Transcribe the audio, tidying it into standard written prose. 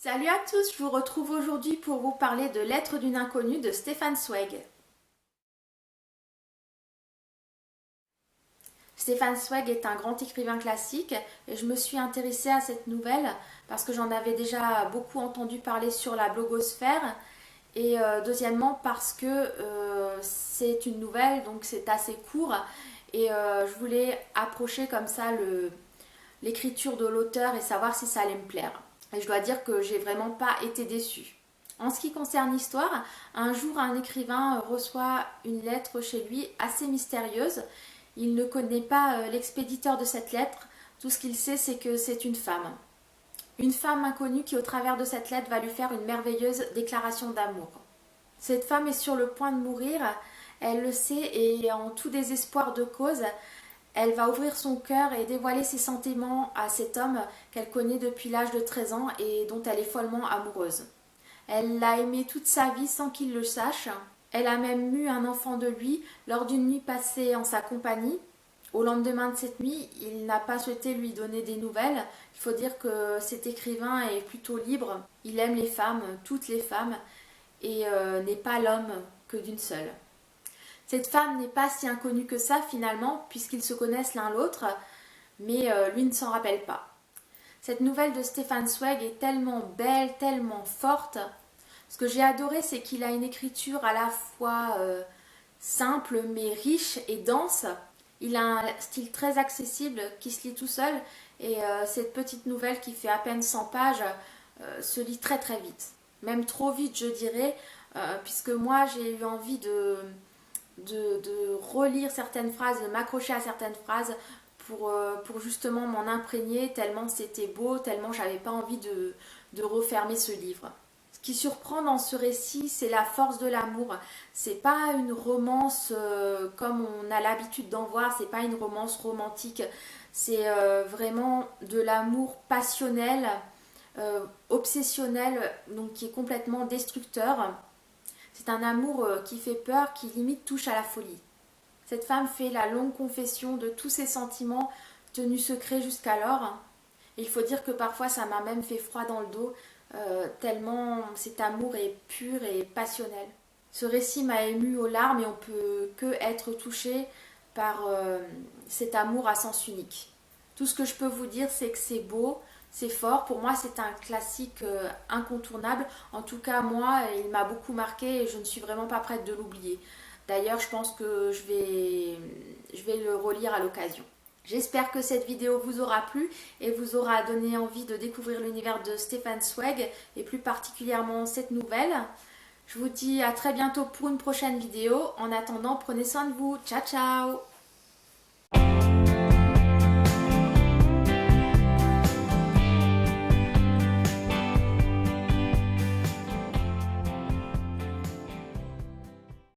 Salut à tous, je vous retrouve aujourd'hui pour vous parler de Lettres d'une inconnue de Stefan Zweig. Stefan Zweig est un grand écrivain classique et je me suis intéressée à cette nouvelle parce que j'en avais déjà beaucoup entendu parler sur la blogosphère et deuxièmement parce que c'est une nouvelle donc c'est assez court et je voulais approcher comme ça l'écriture de l'auteur et savoir si ça allait me plaire. Et je dois dire que j'ai vraiment pas été déçue. En ce qui concerne l'histoire, un jour un écrivain reçoit une lettre chez lui assez mystérieuse. Il ne connaît pas l'expéditeur de cette lettre. Tout ce qu'il sait, c'est que c'est une femme. Une femme inconnue qui, au travers de cette lettre, va lui faire une merveilleuse déclaration d'amour. Cette femme est sur le point de mourir. Elle le sait et en tout désespoir de cause, elle va ouvrir son cœur et dévoiler ses sentiments à cet homme qu'elle connaît depuis l'âge de 13 ans et dont elle est follement amoureuse. Elle l'a aimé toute sa vie sans qu'il le sache. Elle a même eu un enfant de lui lors d'une nuit passée en sa compagnie. Au lendemain de cette nuit, il n'a pas souhaité lui donner des nouvelles. Il faut dire que cet écrivain est plutôt libre. Il aime les femmes, toutes les femmes, et n'est pas l'homme que d'une seule. Cette femme n'est pas si inconnue que ça finalement, puisqu'ils se connaissent l'un l'autre, mais lui ne s'en rappelle pas. Cette nouvelle de Stefan Zweig est tellement belle, tellement forte. Ce que j'ai adoré, c'est qu'il a une écriture à la fois simple mais riche et dense. Il a un style très accessible qui se lit tout seul et cette petite nouvelle qui fait à peine 100 pages se lit très très vite. Même trop vite je dirais, puisque moi j'ai eu envie de relire certaines phrases, de m'accrocher à certaines phrases pour justement m'en imprégner tellement c'était beau, tellement j'avais pas envie de refermer ce livre. Ce qui surprend dans ce récit, c'est la force de l'amour. C'est pas une romance comme on a l'habitude d'en voir, c'est pas une romance romantique, c'est vraiment de l'amour passionnel, obsessionnel, donc qui est complètement destructeur. C'est un amour qui fait peur, qui limite touche à la folie. Cette femme fait la longue confession de tous ses sentiments tenus secrets jusqu'alors. Et il faut dire que parfois ça m'a même fait froid dans le dos, tellement cet amour est pur et passionnel. Ce récit m'a ému aux larmes et on peut que être touché par cet amour à sens unique. Tout ce que je peux vous dire, c'est que c'est beau, c'est fort. Pour moi, c'est un classique incontournable. En tout cas, moi, il m'a beaucoup marqué et je ne suis vraiment pas prête de l'oublier. D'ailleurs, je pense que je vais le relire à l'occasion. J'espère que cette vidéo vous aura plu et vous aura donné envie de découvrir l'univers de Stefan Zweig et plus particulièrement cette nouvelle. Je vous dis à très bientôt pour une prochaine vidéo. En attendant, prenez soin de vous. Ciao, ciao!